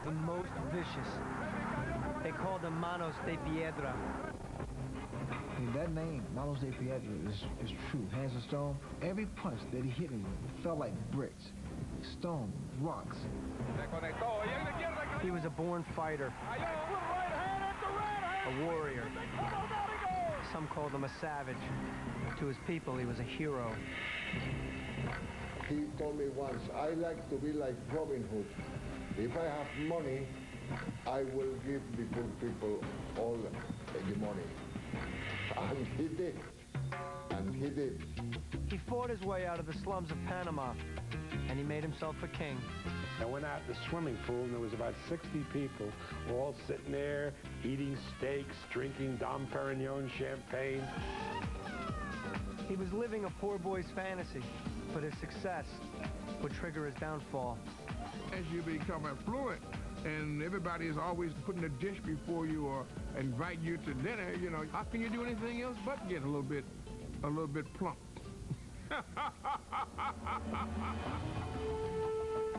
the most vicious. They called him manos de piedra. And that name, manos de piedra, is true. Hands of stone. Every punch that he hit him felt like bricks, stone, rocks. He was a born fighter, a warrior. Some called him a savage. To his people, he was a hero. He told me once, I like to be like Robin Hood. If I have money, I will give the poor people all the money. And he did. And he did. He fought his way out of the slums of Panama, and he made himself a king. I went out to the swimming pool, and there was about 60 people all sitting there, eating steaks, drinking Dom Perignon champagne. He was living a poor boy's fantasy, but his success would trigger his downfall. As you become affluent, and everybody is always putting a dish before you or invite you to dinner, you know, how can you do anything else but get a little bit plump?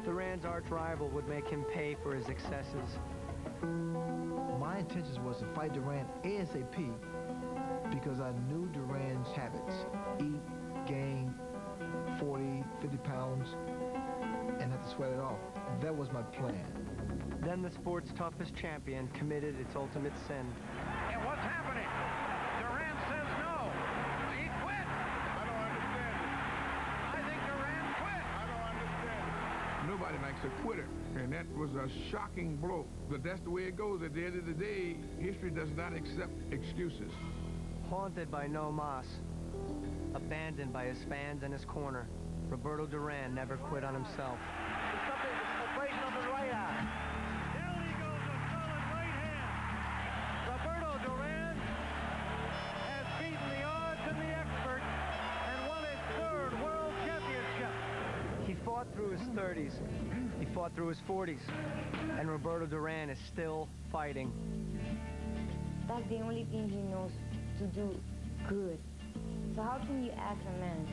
Duran's arch rival would make him pay for his excesses. My intention was to fight Duran ASAP because I knew Duran's habits. Eat, gain 40, 50 pounds, and have to sweat it off. That was my plan. Then the sport's toughest champion committed its ultimate sin. And what's happening? Duran says no. He quit. I don't understand it. I think Duran quit. I don't understand it. Nobody likes a quitter, and that was a shocking blow. But that's the way it goes. At the end of the day, history does not accept excuses. Haunted by no mas, abandoned by his fans in his corner, Roberto Duran never quit on himself. Operation of his right eye. Down he goes, a solid right hand. Roberto Duran has beaten the odds and the experts and won his third world championship. He fought through his 30s, he fought through his 40s, and Roberto Duran is still fighting. That's the only thing he knows to do good. So how can you ask a man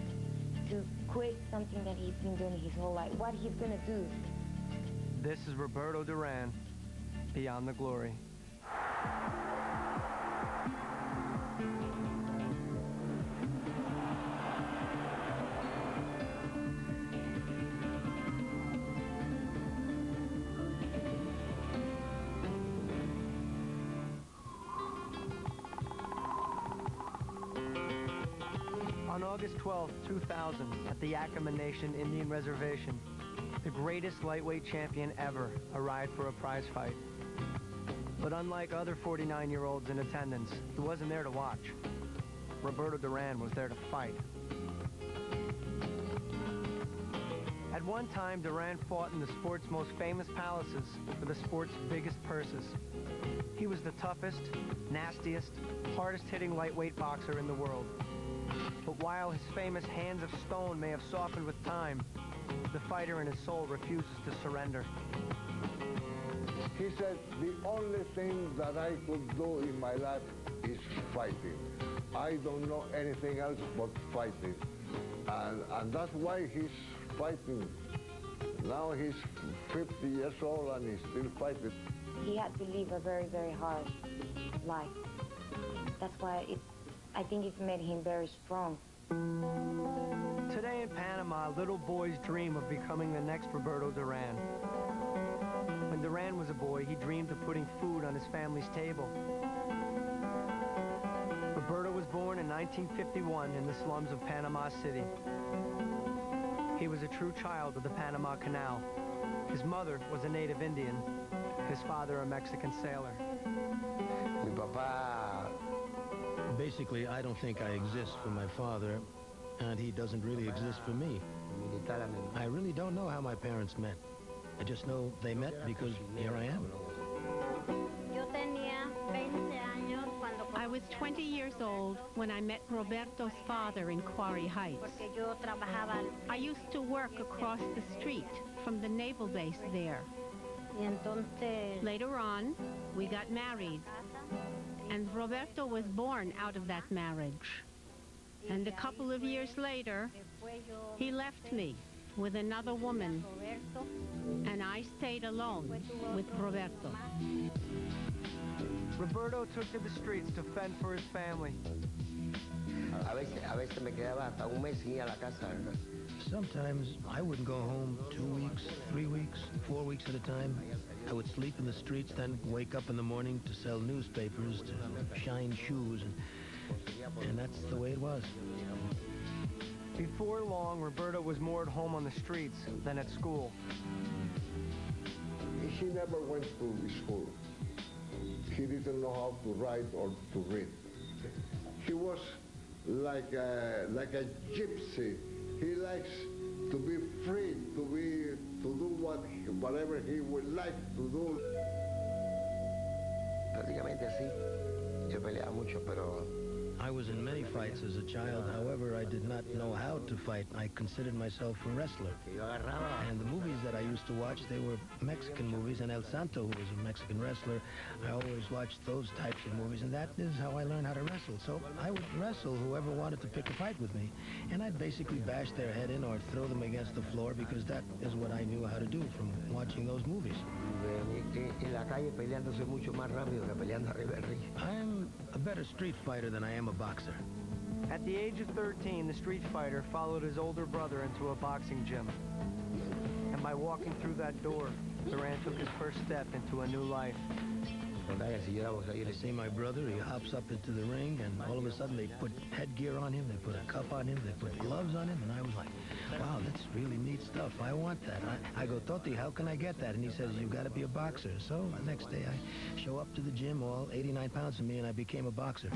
to quit something that he's been doing his whole life? What he's gonna do? This is Roberto Duran, Beyond the Glory. On August 12, 2000, at the Yakima Nation Indian Reservation, the greatest lightweight champion ever arrived for a prize fight. But unlike other 49-year-olds in attendance, he wasn't there to watch. Roberto Duran was there to fight. At one time, Duran fought in the sport's most famous palaces for the sport's biggest purses. He was the toughest, nastiest, hardest-hitting lightweight boxer in the world. But while his famous hands of stone may have softened with time, the fighter in his soul refuses to surrender. He said, the only thing that I could do in my life is fighting. I don't know anything else but fighting. And that's why he's fighting. Now he's 50 years old and he's still fighting. He had to live a very, very hard life. That's why I think it's made him very strong. Today in Panama, little boys dream of becoming the next Roberto Duran. When Duran was a boy, he dreamed of putting food on his family's table. Roberto was born in 1951 in the slums of Panama City. He was a true child of the Panama Canal. His mother was a native Indian, his father a Mexican sailor. Mi papá. Basically, I don't think I exist for my father, and he doesn't really exist for me. I really don't know how my parents met. I just know they met because here I am. I was 20 years old when I met Roberto's father in Quarry Heights. I used to work across the street from the naval base there. Later on, we got married, and Roberto was born out of that marriage. And a couple of years later, he left me with another woman. and I stayed alone with Roberto. Roberto took to the streets to fend for his family. A veces me quedaba hasta un mes sin ir a la casa. Sometimes I wouldn't go home 2 weeks, 3 weeks, 4 weeks at a time. I would sleep in the streets, then wake up in the morning to sell newspapers, to shine shoes, and that's the way it was. Before long, Roberto was more at home on the streets than at school. He never went to school. He didn't know how to write or to read. He was like a gypsy. He likes to be free, to do whatever he would like to do. Prácticamente así. Yo peleaba mucho, pero I was in many fights as a child. However, I did not know how to fight. I considered myself a wrestler. And the movies that I used to watch, they were Mexican movies. And El Santo, who was a Mexican wrestler, I always watched those types of movies. And that is how I learned how to wrestle. So I would wrestle whoever wanted to pick a fight with me. And I'd basically bash their head in or throw them against the floor because that is what I knew how to do from watching those movies. en la calle peleándose mucho más rápido que peleando arriba del ring. I'm a better street fighter than I am a boxer. At the age of 13, the street fighter followed his older brother into a boxing gym. And by walking through that door, Duran took his first step into a new life. I see my brother, he hops up into the ring, and all of a sudden they put headgear on him, they put a cup on him, they put gloves on him, and I was like, wow, that's really neat stuff. I want that. I go, Toti, how can I get that? And he says, you've got to be a boxer. So the next day I show up to the gym, all 89 pounds of me, and I became a boxer.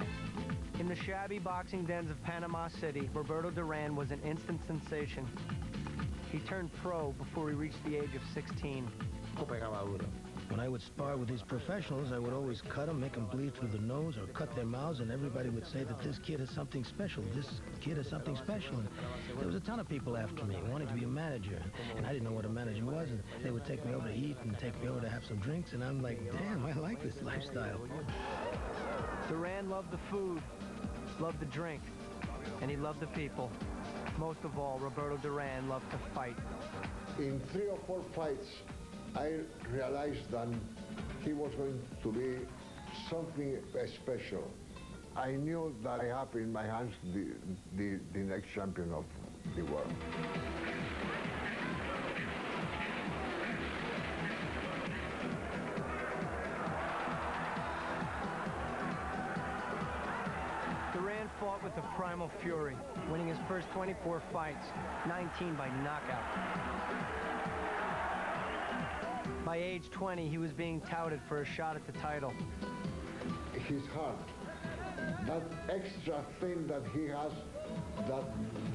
In the shabby boxing dens of Panama City, Roberto Duran was an instant sensation. He turned pro before he reached the age of 16. When I would spar with these professionals, I would always cut them, make them bleed through the nose, or cut their mouths, and everybody would say that this kid is something special. This kid is something special. And there was a ton of people after me wanting to be a manager, and I didn't know what a manager was, and they would take me over to eat and take me over to have some drinks, and I'm like, damn, I like this lifestyle. Duran loved the food, loved the drink, and he loved the people. Most of all, Roberto Duran loved to fight. In 3 or 4 fights, I realized that he was going to be something special. I knew that I have in my hands the next champion of the world. Duran fought with a primal fury, winning his first 24 fights, 19 by knockout. By age 20, he was being touted for a shot at the title. His heart, that extra thing that he has that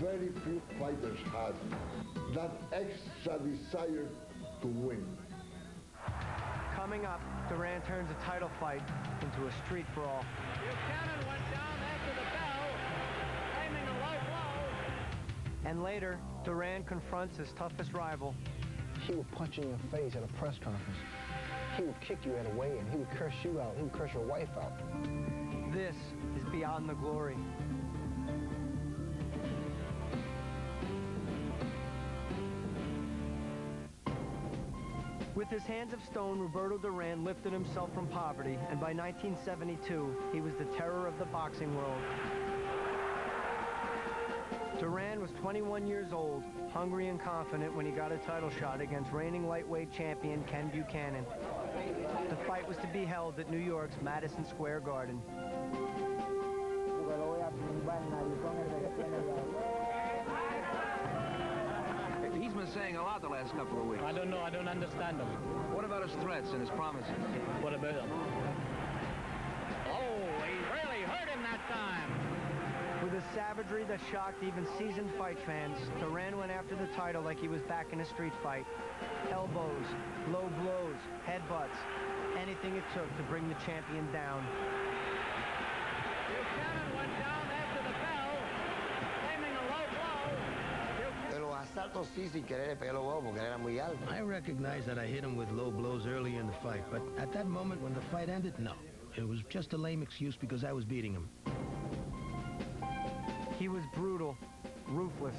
very few fighters have, that extra desire to win. Coming up, Duran turns a title fight into a street brawl. Buchanan went down after the bell, aiming a low blow. And later, Duran confronts his toughest rival. He would punch you in your face at a press conference. He would kick you at a weigh-in. He would curse you out. He would curse your wife out. This is Beyond the Glory. With his hands of stone, Roberto Duran lifted himself from poverty, and by 1972, he was the terror of the boxing world. Duran was 21 years old, hungry and confident when he got a title shot against reigning lightweight champion Ken Buchanan. The fight was to be held at New York's Madison Square Garden. He's been saying a lot the last couple of weeks. I don't know. I don't understand him. What about his threats and his promises? What about them? Oh, he really hurt him that time. With a savagery that shocked even seasoned fight fans, Duran went after the title like he was back in a street fight. Elbows, low blows, headbutts, anything it took to bring the champion down. Buchanan went down after the bell, aiming a low blow. De los asaltos sí, sin querer le pegué los huevos porque era muy alto. I recognized that I hit him with low blows early in the fight, but at that moment when the fight ended, no. It was just a lame excuse because I was beating him. He was brutal, ruthless,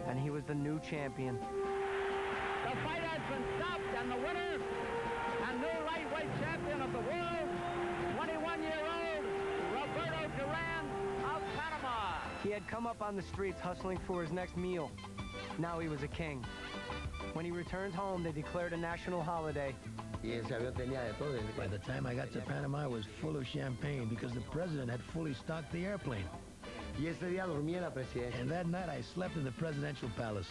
and he was the new champion. The fight has been stopped. had come up on the streets hustling for his next meal. Now he was a king. When he returned home, they declared a national holiday. By the time I got to Panama, I was full of champagne because the president had fully stocked the airplane. And that night, I slept in the presidential palace.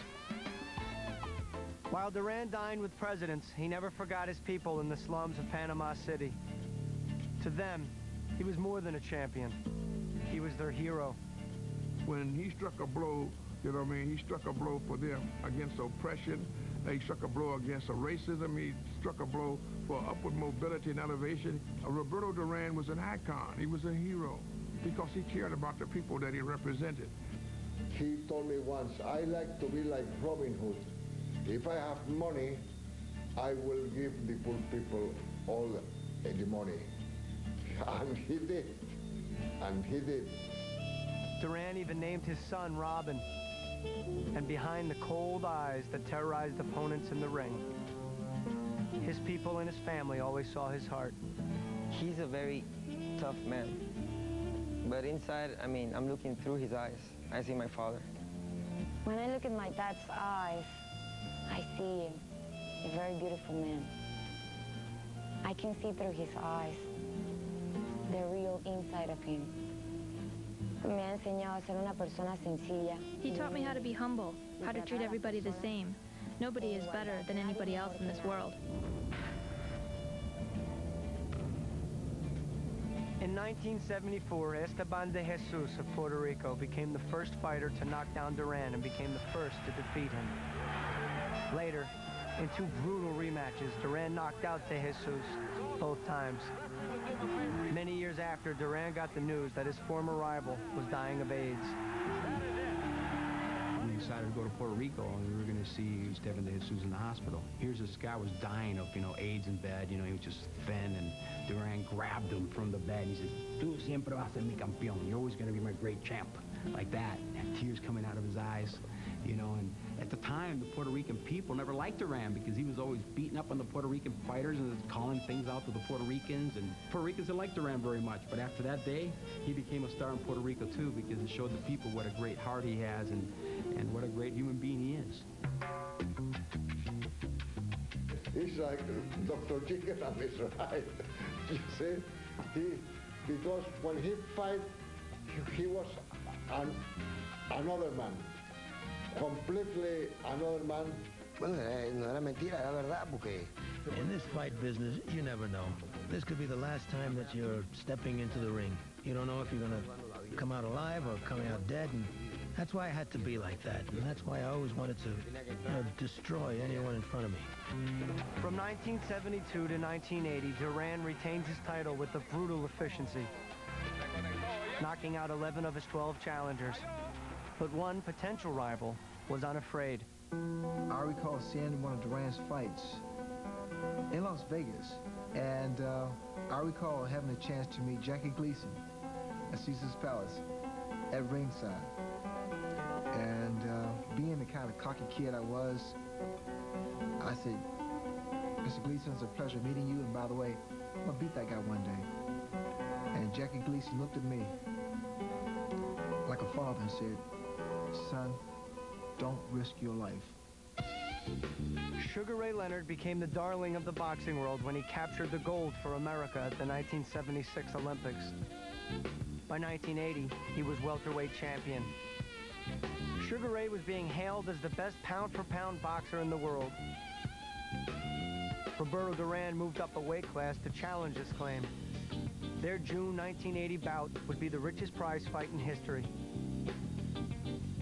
While Duran dined with presidents, he never forgot his people in the slums of Panama City. To them, he was more than a champion. He was their hero. When he struck a blow, you know what I mean, he struck a blow for them against oppression. He struck a blow against racism. He struck a blow for upward mobility and elevation. Roberto Duran was an icon. He was a hero because he cared about the people that he represented. He told me once, I like to be like Robin Hood. If I have money, I will give the poor people all the money. And he did. And he did. Duran even named his son Robin. And behind the cold eyes that terrorized opponents in the ring, his people and his family always saw his heart. He's a very tough man. But inside, I mean, I'm looking through his eyes. I see my father. When I look in my dad's eyes, I see a very beautiful man. I can see through his eyes the real inside of him. Me ha enseñado a ser una persona sencilla. He taught me how to be humble, how to treat everybody the same. Nobody is better than anybody else in this world. In 1974, Esteban de Jesus of Puerto Rico became the first fighter to knock down Duran and became the first to defeat him. Later, in two brutal rematches, Duran knocked out de Jesus both times. Many years after, Duran got the news that his former rival was dying of AIDS. We decided to go to Puerto Rico, and we were going to see Esteban de Jesus in the hospital. Here's this guy was dying of, AIDS in bed. He was just thin, and Duran grabbed him from the bed, and he says, "Tú siempre vas a ser mi campeón. You're always going to be my great champ." Like that, and tears coming out of his eyes, and at the time, the Puerto Rican people never liked Duran because he was always beating up on the Puerto Rican fighters and calling things out to the Puerto Ricans, and Puerto Ricans didn't like Duran very much, but after that day, he became a star in Puerto Rico too because it showed the people what a great heart he has and what a great human being he is. He's like Dr. Chicken and Mr. Hyde. You see, because when he fight, he was another man. Completely another man. Bueno, no era mentira, era verdad, porque... In this fight business, you never know. This could be the last time that you're stepping into the ring. You don't know if you're going to come out alive or coming out dead, and that's why I had to be like that. And that's why I always wanted to destroy anyone in front of me. From 1972 to 1980, Duran retained his title with a brutal efficiency, knocking out 11 of his 12 challengers. But one potential rival was unafraid. I recall seeing one of Duran's fights in Las Vegas, and I recall having a chance to meet Jackie Gleason at Caesar's Palace at ringside. And being the kind of cocky kid I was, I said, "Mr. Gleason, it's a pleasure meeting you, and by the way, I'm gonna beat that guy one day." And Jackie Gleason looked at me like a father and said, "Son, don't risk your life." Sugar Ray Leonard became the darling of the boxing world when he captured the gold for America at the 1976 Olympics. By 1980, he was welterweight champion. Sugar Ray was being hailed as the best pound-for-pound boxer in the world. Roberto Duran moved up a weight class to challenge this claim. Their June 1980 bout would be the richest prize fight in history.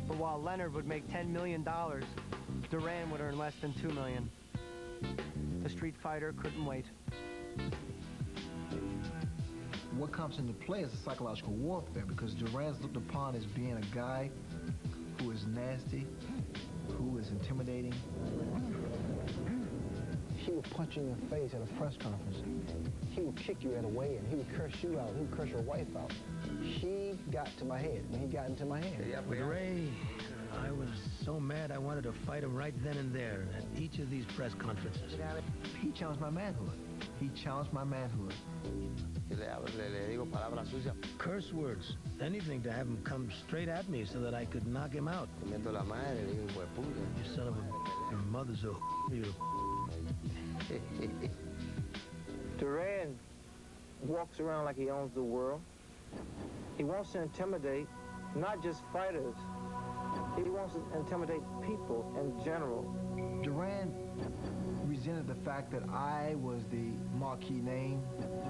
But while Leonard would make $10 million, Duran would earn less than $2 million. The street fighter couldn't wait. What comes into play is the psychological warfare, because Duran's looked upon as being a guy who is nasty, who is intimidating. He would punch you in the face at a press conference. He would kick you at a weigh-in. He would curse you out. He would curse your wife out. He got to my head. When he got into my head. With Ray, I was so mad I wanted to fight him right then and there at each of these press conferences. He challenged my manhood. He challenged my manhood. Curse words, anything to have him come straight at me so that I could knock him out. You son of a... Your mother's a... You. Duran walks around like he owns the world. He wants to intimidate not just fighters. He wants to intimidate people in general. Duran resented the fact that I was the marquee name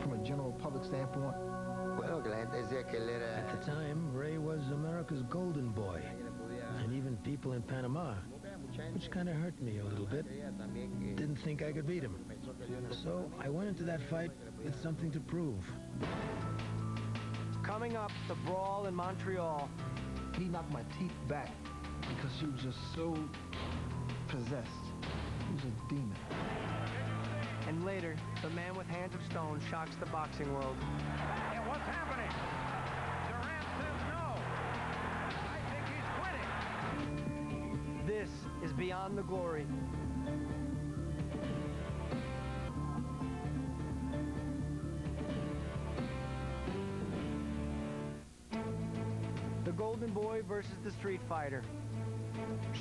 from a general public standpoint. At the time, Ray was America's golden boy, and even people in Panama, which kind of hurt me a little bit. Didn't think I could beat him. So I went into that fight with something to prove. Coming up, the brawl in Montreal. He knocked my teeth back because he was just so possessed. He was a demon. And later, the man with hands of stone shocks the boxing world. And what's happening? Duran says no. I think he's quitting. This is Beyond the Glory. The Golden Boy versus the Street Fighter.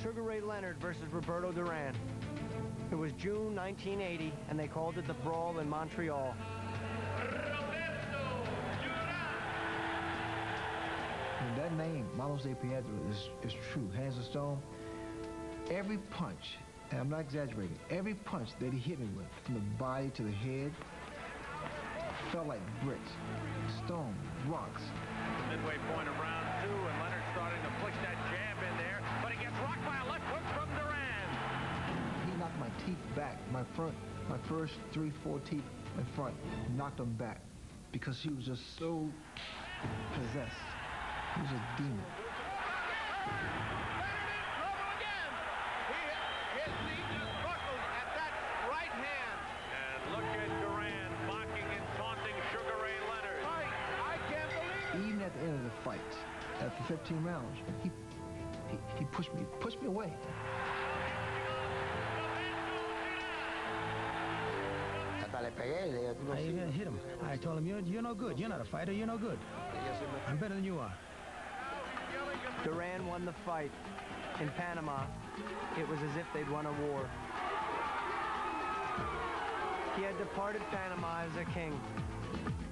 Sugar Ray Leonard versus Roberto Duran. It was June 1980, and they called it the Brawl in Montreal. And that name, manos de piedra, is true. Hands of stone. Every punch, and I'm not exaggerating, every punch that he hit me with, from the body to the head, felt like bricks, stone, rocks. Midway point of round 2, and Leonard starting to push that jab in there, but he gets rocked by a left hook from Duran. He knocked my teeth back. My first 3-4 teeth in front, knocked them back because he was just so possessed. He was a demon. At the end of the fight, after 15 rounds, he pushed me away. I even hit him. I told him, you're no good. You're not a fighter. You're no good. I'm better than you are. Duran won the fight. In Panama, it was as if they'd won a war. He had departed Panama as a king.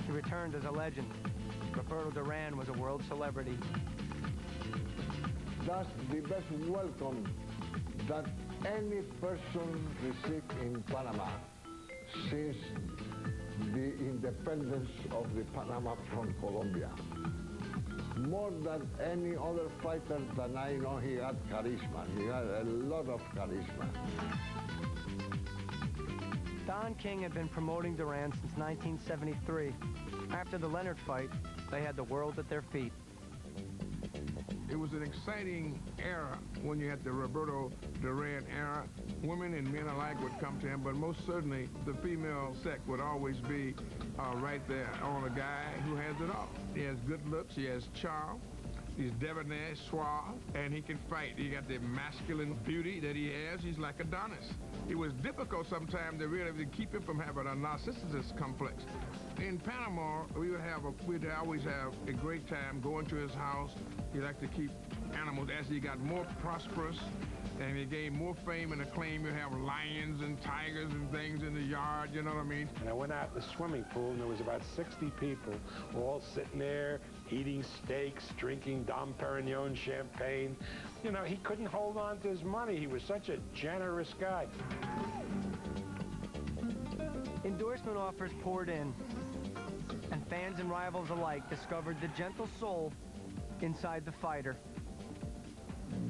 He returned as a legend. Roberto Duran was a world celebrity. That's the best welcome that any person received in Panama since the independence of the Panama from Colombia. More than any other fighter that I know, he had charisma. He had a lot of charisma. Don King had been promoting Duran since 1973. After the Leonard fight, they had the world at their feet. It was an exciting era when you had the Roberto Duran era. Women and men alike would come to him, but most certainly the female sex would always be right there on a guy who has it all. He has good looks, he has charm, he's debonair, suave, and he can fight. He got the masculine beauty that he has. He's like Adonis. It was difficult sometimes to really keep him from having a narcissistic complex. In Panama, we'd always have a great time going to his house. He liked to keep animals. As he got more prosperous and he gained more fame and acclaim, you'd have lions and tigers and things in the yard, you know what I mean? And I went out in the swimming pool, and there was about 60 people all sitting there, eating steaks, drinking Dom Perignon champagne. You know, he couldn't hold on to his money. He was such a generous guy. Endorsement offers poured in, and fans and rivals alike discovered the gentle soul inside the fighter.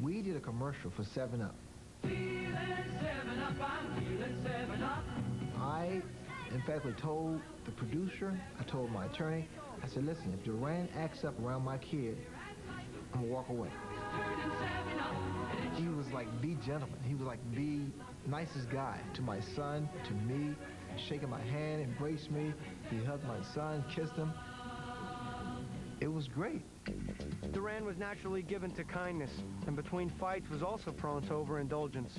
We did a commercial for 7-Up. Feeling 7-Up, I'm feeling 7-Up. I emphatically told the producer, I told my attorney, I said, listen, if Duran acts up around my kid, I'm gonna walk away. He was like the gentleman. He was like the nicest guy to my son, to me, shaking my hand, embraced me. He hugged my son, kissed him. It was great. Duran was naturally given to kindness, and between fights was also prone to overindulgence.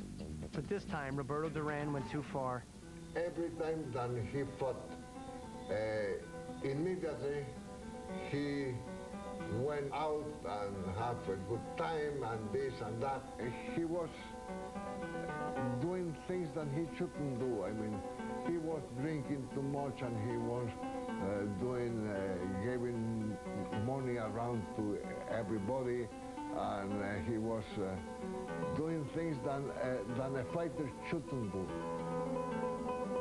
But this time, Roberto Duran went too far. every time that he fought, immediately he went out and have a good time and this and that. He was doing things that he shouldn't do. I mean, he was drinking too much and he was giving money around to everybody, and he was doing things that a fighter shouldn't do.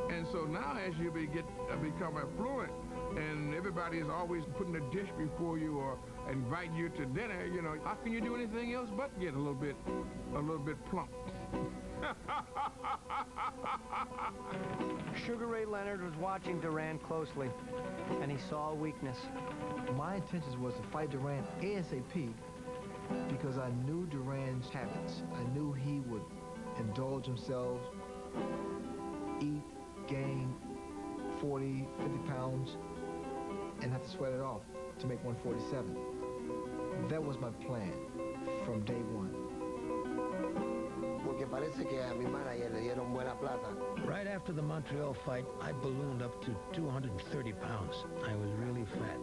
And so now as you become affluent, and everybody is always putting a dish before you or inviting you to dinner, you know, how can you do anything else but get a little bit plump? Sugar Ray Leonard was watching Duran closely, and he saw a weakness. My intentions was to fight Duran ASAP because I knew Duran's habits. I knew he would indulge himself, eat, gain 40, 50 pounds, and have to sweat it off to make 147. That was my plan from day one. Right after the Montreal fight, I ballooned up to 230 pounds. I was really fat.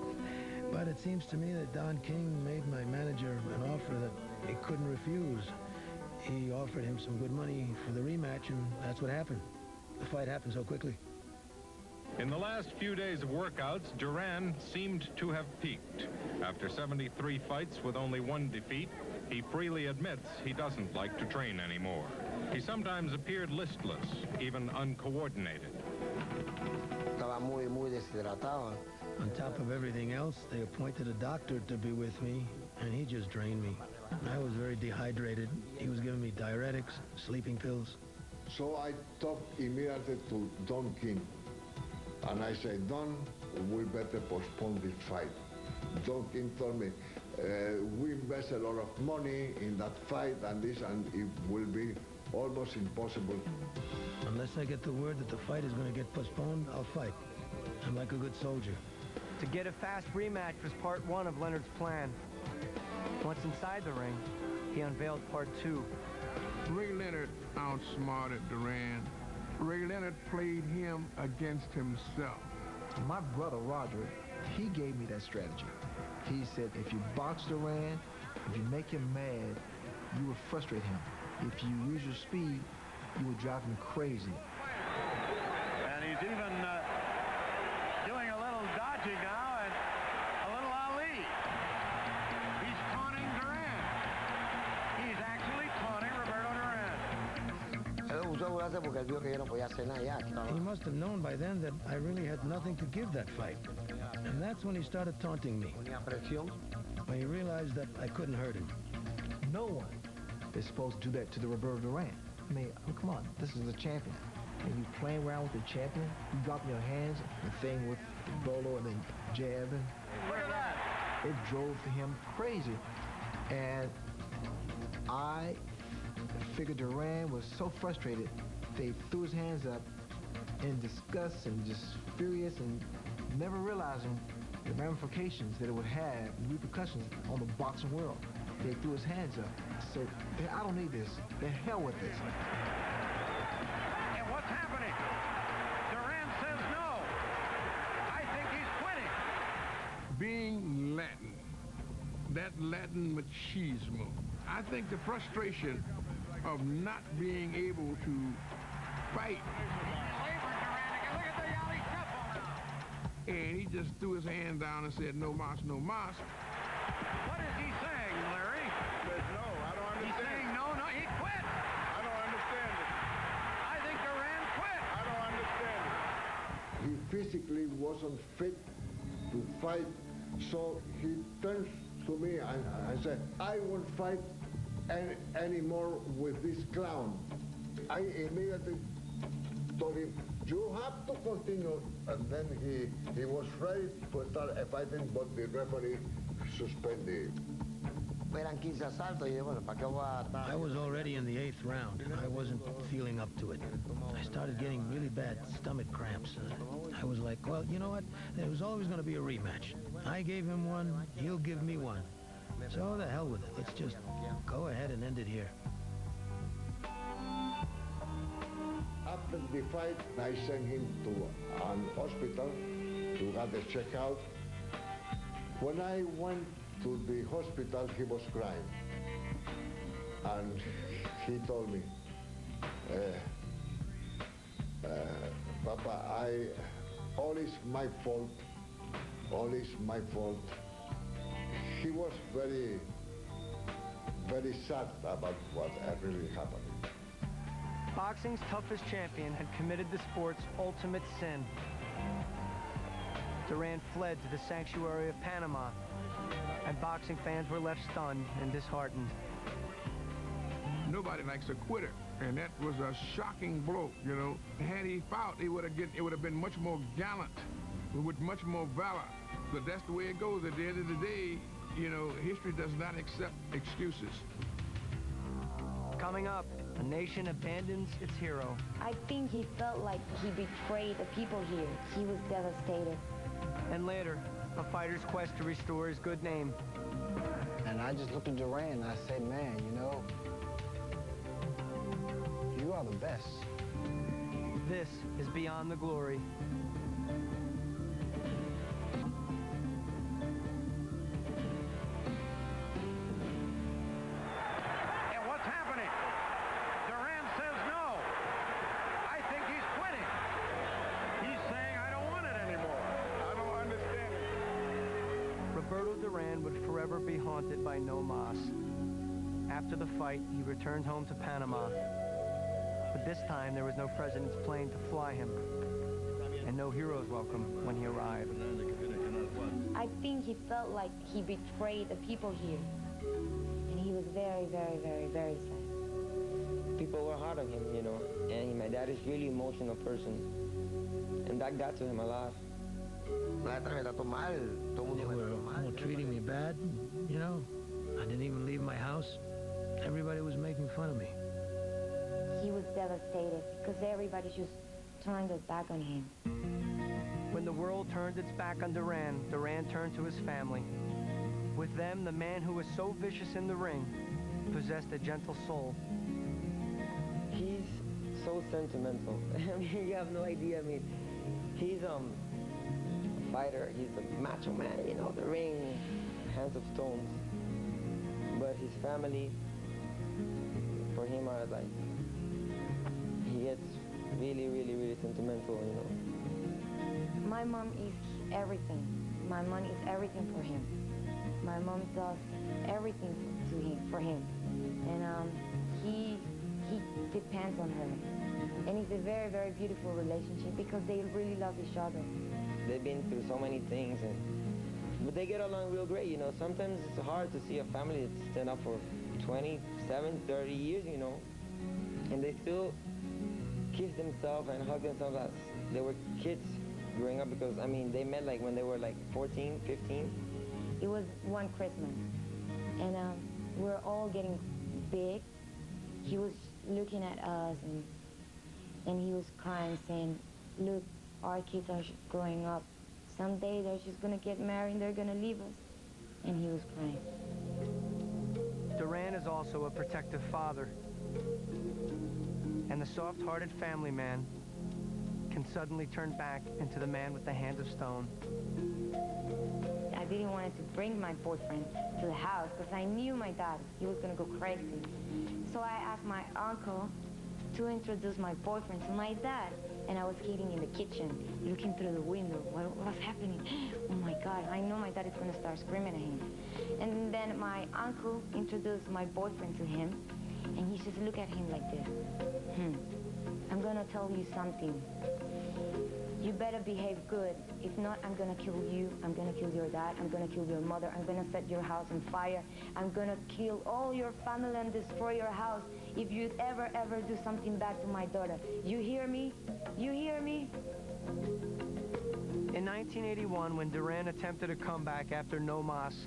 But it seems to me that Don King made my manager an offer that he couldn't refuse. He offered him some good money for the rematch, and that's what happened. The fight happened so quickly. In the last few days of workouts, Duran seemed to have peaked. After 73 fights with only one defeat, he freely admits he doesn't like to train anymore. He sometimes appeared listless, even uncoordinated. On top of everything else, they appointed a doctor to be with me, and he just drained me. I was very dehydrated. He was giving me diuretics, sleeping pills. So I talked immediately to Don King. And I said, Don, we better postpone this fight. Don King told me, we invest a lot of money in that fight and this, and it will be almost impossible. Unless I get the word that the fight is going to get postponed, I'll fight. I'm like a good soldier. To get a fast rematch was part one of Leonard's plan. Once inside the ring, he unveiled part two. Ray Leonard outsmarted Duran. Ray Leonard played him against himself. My brother, Roger, he gave me that strategy. He said, if you box Duran, if you make him mad, you will frustrate him. If you use your speed, you will drive him crazy. And he's even doing a little dodging now and a little Ali. He's taunting Duran. He's actually taunting Roberto Duran. He must have known by then that I really had nothing to give that fight. And that's when he started taunting me. When he realized that I couldn't hurt him. No one is supposed to do that to the Roberto Duran. I mean, come on, this is the champion. And you playing around with the champion, you dropping your hands, the thing with the bolo and then jabbing. Look at that. It drove him crazy. And I figured Duran was so frustrated, they threw his hands up in disgust and just furious and never realizing the ramifications that it would have, the repercussions on the boxing world. They threw his hands up. So I don't need this. The hell with this. And what's happening? Duran says no. I think he's quitting. Being Latin, that Latin machismo, I think the frustration of not being able to fight. And he just threw his hand down and said, no mas, no mas. What is he saying, Larry? He says, no, I don't understand. He's saying no, he quit. I don't understand it. I think Duran quit. I don't understand it. He physically wasn't fit to fight, so he turns to me and said, I won't fight anymore with this clown. I immediately told him, you have to continue. And then he was ready to start a fighting, but the referee suspended. I was already in the 8th round, and I wasn't feeling up to it. I started getting really bad stomach cramps. I was like, well, you know what? There was always going to be a rematch. I gave him one, he'll give me one. So the hell with it. Let's just go ahead and end it here. After after the fight, I sent him to an hospital to get the checkout. When I went to the hospital, he was crying. And he told me, Papa, all is my fault. All is my fault. He was very, very sad about what really happened. Boxing's toughest champion had committed the sport's ultimate sin. Duran fled to the sanctuary of Panama, and boxing fans were left stunned and disheartened. Nobody likes a quitter, and that was a shocking blow, you know. Had he fought, it would have been much more gallant, with much more valor. But that's the way it goes. At the end of the day, you know, history does not accept excuses. Coming up, a nation abandons its hero. I think he felt like he betrayed the people here. He was devastated. And later, a fighter's quest to restore his good name. And I just looked at Duran and I said, man, you know, you are the best. This is Beyond the Glory. And what's happening? Duran says no. I think he's quitting. He's saying, I don't want it anymore. I don't understand it. Roberto Duran would forever be haunted by no mas. After the fight, he returned home to Panama. But this time, there was no president's plane to fly him, and no hero's welcome when he arrived. I think he felt like he betrayed the people here. And he was very, very, very, very sad. People were hard on him, you know, and my dad is really emotional person. And that got to him a lot. They were all treating me bad, you know. I didn't even leave my house. Everybody was making fun of me. He was devastated because everybody just turned their back on him. When the world turned its back on Duran, Duran turned to his family. With them, the man who was so vicious in the ring possessed a gentle soul. He's so sentimental. I mean, you have no idea. I mean, he's a fighter. He's a macho man, you know, the ring, hands of stones. But his family, for him, are like, he gets really, really, really sentimental, you know. My mom is everything. My mom is everything for him. My mom does everything for him. And he depends on her. And it's a very, very beautiful relationship because they really love each other. They've been through so many things, but they get along real great, you know. Sometimes it's hard to see a family that's stand up for 27, 30 years, you know, and they still kiss themselves and hug themselves as they were kids growing up, because, I mean, they met like when they were like 14, 15. It was one Christmas, and we were all getting big. He was looking at us, and he was crying, saying, look, our kids are growing up. Someday they're just gonna get married and they're gonna leave us. And he was crying. Duran is also a protective father. And the soft-hearted family man can suddenly turn back into the man with the hand of stone. I didn't want to bring my boyfriend to the house because I knew my dad. He was gonna go crazy. So I asked my uncle to introduce my boyfriend to my dad. And I was hiding in the kitchen, looking through the window. What was happening? Oh my God, I know my dad is gonna start screaming at him. And then my uncle introduced my boyfriend to him, and he just looked at him like this. I'm gonna tell you something. You better behave good. If not, I'm gonna kill you. I'm gonna kill your dad. I'm gonna kill your mother. I'm gonna set your house on fire. I'm gonna kill all your family and destroy your house if you ever do something bad to my daughter. You hear me? You hear me? In 1981, when Duran attempted a comeback after no mas,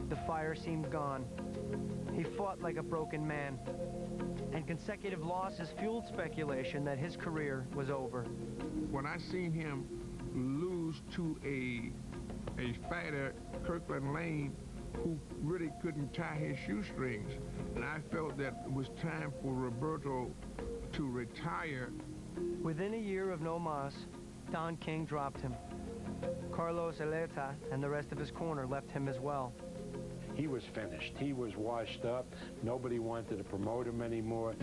the fire seemed gone. He fought like a broken man, and consecutive losses fueled speculation that his career was over. When I seen him lose to a fighter, Kirkland Lane, who really couldn't tie his shoestrings, and I felt that it was time for Roberto to retire Within a year of no mas, Don King dropped him. Carlos Eleta and the rest of his corner left him as well. He was finished. He was washed up. Nobody wanted to promote him anymore.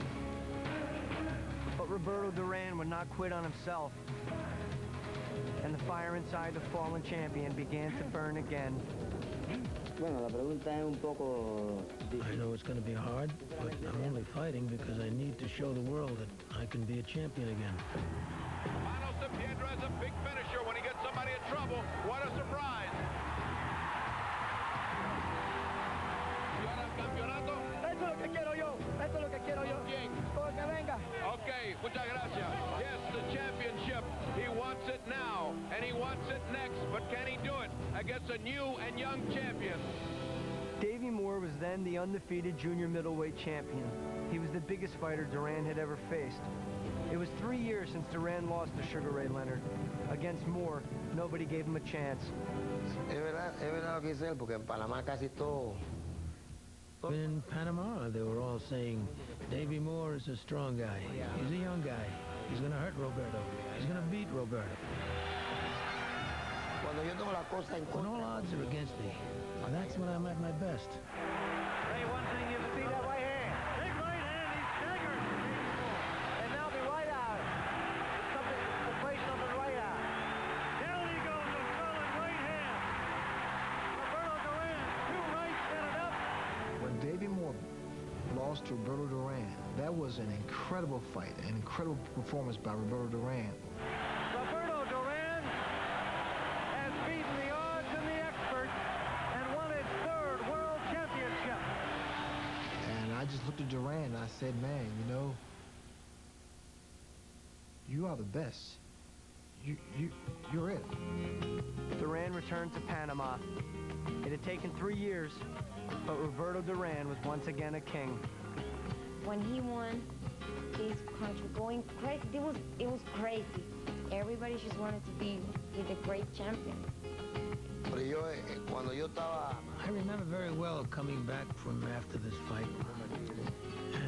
But Roberto Duran would not quit on himself. And the fire inside the fallen champion began to burn again. I know it's going to be hard, but I'm only fighting because I need to show the world that I can be a champion again. Manos de piedra is a big finisher when he gets somebody in trouble. What a surprise. Eso es lo que quiero yo. Eso es lo que quiero yo. Porque venga. Okay, muchas gracias. Yes, the championship. He wants it now, and he wants it next. But can he do it against a new and young champion? Davey Moore was then the undefeated junior middleweight champion. He was the biggest fighter Duran had ever faced. It was 3 years since Duran lost to Sugar Ray Leonard. Against Moore, nobody gave him a chance. Es verdad lo que dice él, porque en Panamá casi todo. In Panama, they were all saying, Davey Moore is a strong guy. He's a young guy. He's going to hurt Roberto. He's going to beat Roberto. When all odds are against me, that's when I'm at my best. Hey, one thing you see that right hand. Big right hand, he's staggered. And now the right eye. The place of the right eye. Down he goes, a solid right hand. Roberto Duran, 2 rights, set it up. When Davey Moore lost to Roberto Duran, that was an incredible fight, an incredible performance by Roberto Duran. Roberto Duran has beaten the odds and the experts and won his 3rd world championship. And I just looked at Duran and I said, man, you know, you are the best. You're it. Duran returned to Panama. It had taken 3 years, but Roberto Duran was once again a king. When he won, this country going crazy. It was crazy. Everybody just wanted to be the great champion. I remember very well coming back from after this fight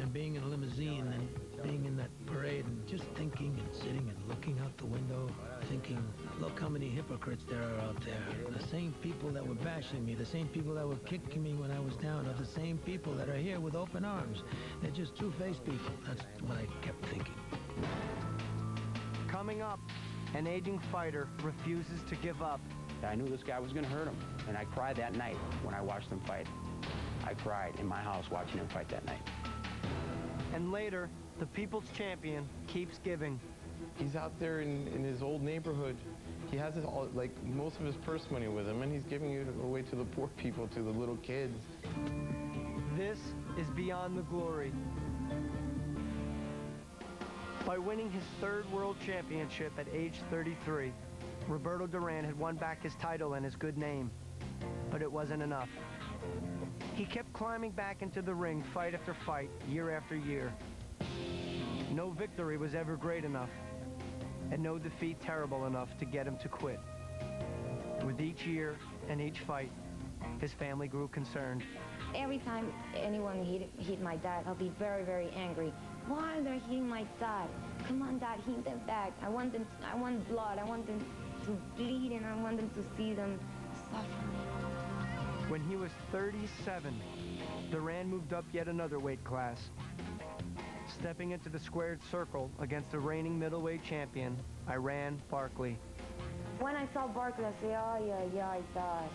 and being in a limousine and being in that parade and just thinking and sitting and looking out the window, thinking, look how many hypocrites there are out there. The same people that were bashing me, the same people that were kicking me when I was down are the same people that are here with open arms. They're just two-faced people. That's what I kept thinking. Coming up, an aging fighter refuses to give up. I knew this guy was going to hurt him, and I cried that night when I watched him fight. I cried in my house watching him fight that night. And later, the people's champion keeps giving. He's out there in his old neighborhood. He has all, like most of his purse money with him, and he's giving it away to the poor people, to the little kids. This is beyond the glory. By winning his 3rd world championship at age 33, Roberto Duran had won back his title and his good name. But it wasn't enough. He kept climbing back into the ring fight after fight, year after year. No victory was ever great enough, and no defeat terrible enough to get him to quit. With each year and each fight, his family grew concerned. Every time anyone hit my dad, I'll be very, very angry. Why are they hitting my dad? Come on, Dad, hit them back. I want blood. I want them to bleed, and I want them to see them suffer. When he was 37, Duran moved up yet another weight class. Stepping into the squared circle against the reigning middleweight champion, Iran Barkley. When I saw Barkley, I said, oh, yeah, Dad.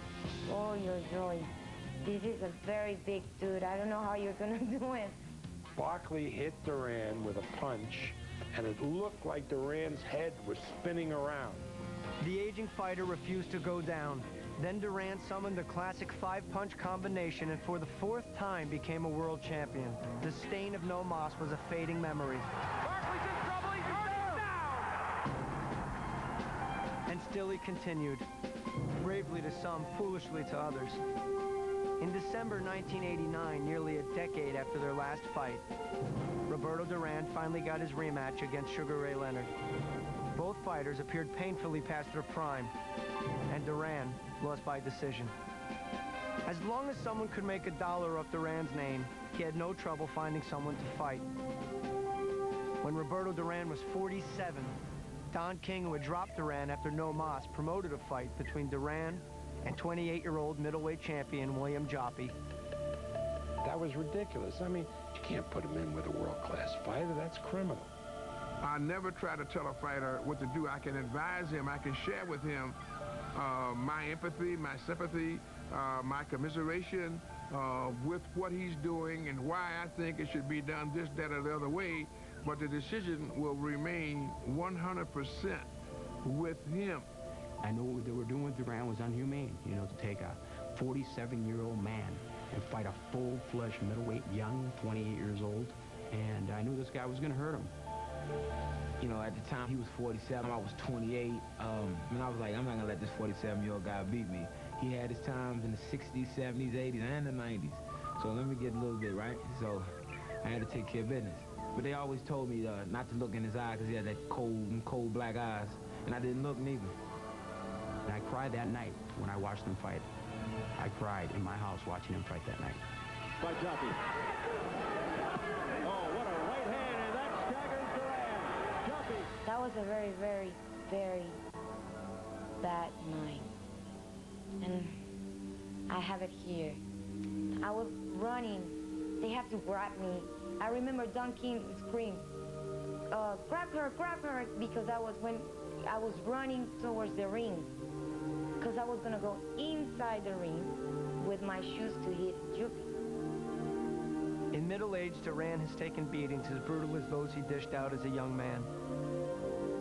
Oh, your joy. This is a very big dude. I don't know how you're going to do it. Barkley hit Duran with a punch, and it looked like Duran's head was spinning around. The aging fighter refused to go down. Then Duran summoned the classic 5-punch combination and for the 4th time became a world champion. The stain of no mas was a fading memory. Barkley's in trouble, he's down! And still he continued, bravely to some, foolishly to others. In December 1989, nearly a decade after their last fight, Roberto Duran finally got his rematch against Sugar Ray Leonard. Both fighters appeared painfully past their prime, and Duran lost by decision. As long as someone could make $1 off Duran's name, he had no trouble finding someone to fight. When Roberto Duran was 47, Don King, who had dropped Duran after no mas, promoted a fight between Duran and 28-year-old middleweight champion William Joppy. That was ridiculous. I mean, you can't put him in with a world-class fighter. That's criminal. I never try to tell a fighter what to do. I can advise him. I can share with him my empathy, my sympathy, my commiseration with what he's doing and why I think it should be done this, that, or the other way. But the decision will remain 100% with him. I know what they were doing with Duran was inhumane, you know, to take a 47-year-old man and fight a full-fledged middleweight, young, 28 years old. And I knew this guy was going to hurt him. You know, at the time he was 47, I was 28. And I was like, I'm not going to let this 47-year-old guy beat me. He had his times in the 60s, 70s, 80s, and the 90s. So let me get a little bit, right? So I had to take care of business. But they always told me not to look in his eye because he had that cold black eyes. And I didn't look neither. And I cried that night when I watched him fight. I cried in my house watching him fight that night. By Joppy. Oh, what a right hand, and that staggers Duran. Joppy. That was a very, very, very bad night. And I have it here. I was running. They have to grab me. I remember Don King scream, grab her, because I was running towards the ring. Because I was going to go inside the ring with my shoes to hit Joppy. In middle age, Duran has taken beatings as brutal as those he dished out as a young man.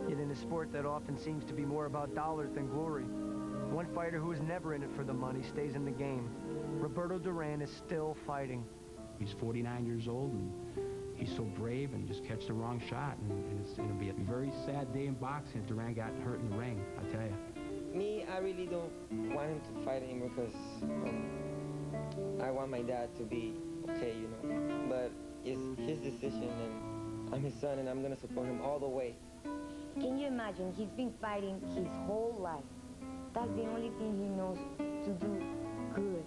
Yet in a sport that often seems to be more about dollars than glory, one fighter who is never in it for the money stays in the game. Roberto Duran is still fighting. He's 49 years old, and he's so brave and just catch the wrong shot. And it's going to be a very sad day in boxing if Duran got hurt in the ring, I tell you. Me, I really don't want him to fight anymore because I want my dad to be okay, you know. But it's his decision, and I'm his son, and I'm going to support him all the way. Can you imagine? He's been fighting his whole life. That's the only thing he knows to do good.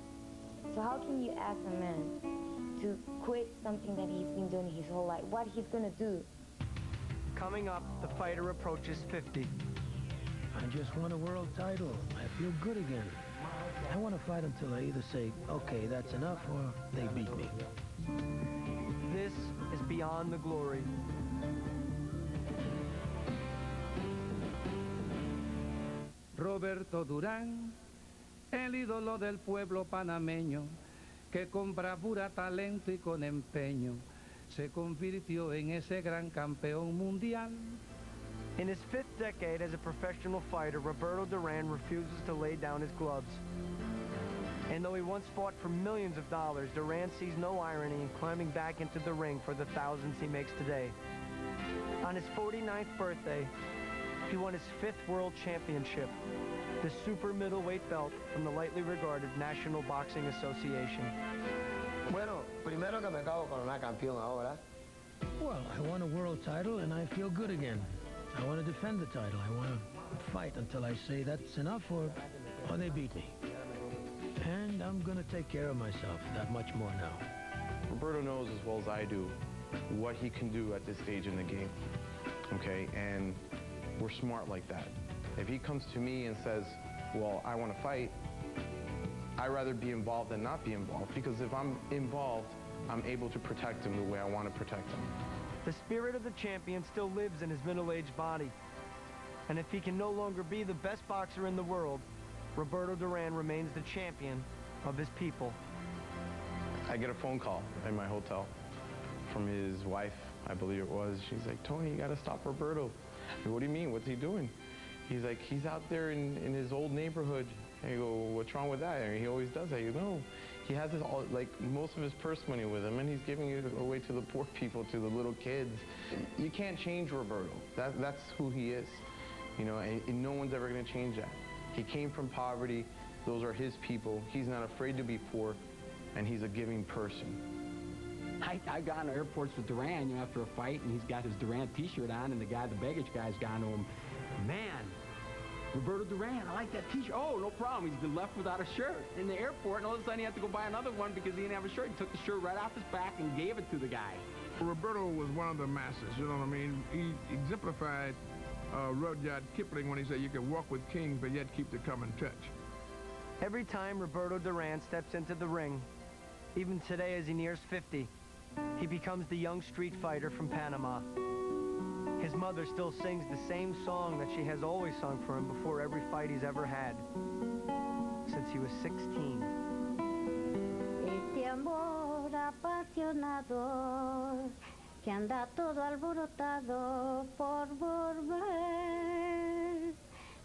So how can you ask a man to quit something that he's been doing his whole life? What he's going to do? Coming up, the fighter approaches 50. I just won a world title. I feel good again. I want to fight until I either say, okay, that's enough, or they beat me. This is Beyond the Glory. Roberto Duran, el ídolo del pueblo panameño, que con bravura, talento y con empeño se convirtió en ese gran campeón mundial. In his 5th decade as a professional fighter, Roberto Duran refuses to lay down his gloves. And though he once fought for millions of dollars, Duran sees no irony in climbing back into the ring for the thousands he makes today. On his 49th birthday, he won his 5th world championship, the super middleweight belt from the lightly regarded National Boxing Association. Bueno, primero que me acabo de coronar campeón ahora. Well, I won a world title and I feel good again. I want to defend the title. I want to fight until I say that's enough or they beat me. And I'm going to take care of myself that much more now. Roberto knows as well as I do what he can do at this stage in the game, okay? And we're smart like that. If he comes to me and says, well, I want to fight, I'd rather be involved than not be involved, because if I'm involved, I'm able to protect him the way I want to protect him. The spirit of the champion still lives in his middle-aged body. And if he can no longer be the best boxer in the world, Roberto Duran remains the champion of his people. I get a phone call in my hotel from his wife, I believe it was. She's like, Tony, you got to stop Roberto. I go, what do you mean? What's he doing? He's like, he's out there in his old neighborhood. I go, what's wrong with that? I mean, he always does that. You know, he has most of his purse money with him, and he's giving it away to the poor people, to the little kids. You can't change Roberto. That's who he is, you know, and no one's ever going to change that. He came from poverty. Those are his people. He's not afraid to be poor, and he's a giving person. I got in airports with Duran, you know, after a fight, and he's got his Duran T-shirt on, and the baggage guy's gone to him, man, Roberto Duran, I like that T-shirt. Oh, no problem. He's been left without a shirt in the airport, and all of a sudden he had to go buy another one because he didn't have a shirt. He took the shirt right off his back and gave it to the guy. Roberto was one of the masses, you know what I mean? He exemplified Rudyard Kipling when he said you can walk with kings but yet keep the common touch. Every time Roberto Duran steps into the ring, even today as he nears 50, he becomes the young street fighter from Panama. His mother still sings the same song that she has always sung for him before every fight he's ever had, since he was 16. Este amor apasionado que anda todo alborotado por volver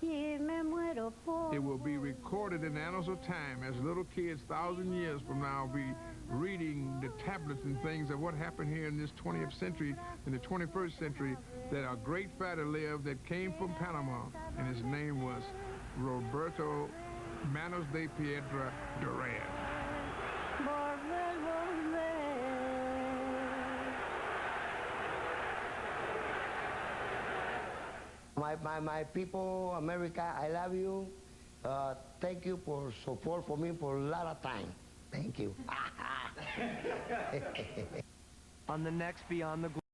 y me muero por... It will be recorded in the annals of time as little kids 1,000 years from now will be reading the tablets and things of what happened here in this 20th century, in the 21st century, that a great fighter lived that came from Panama, and his name was Roberto Manos de Piedra Duran. My people, America, I love you. Thank you for support for me for a lot of time. Thank you. On the next Beyond the Globe.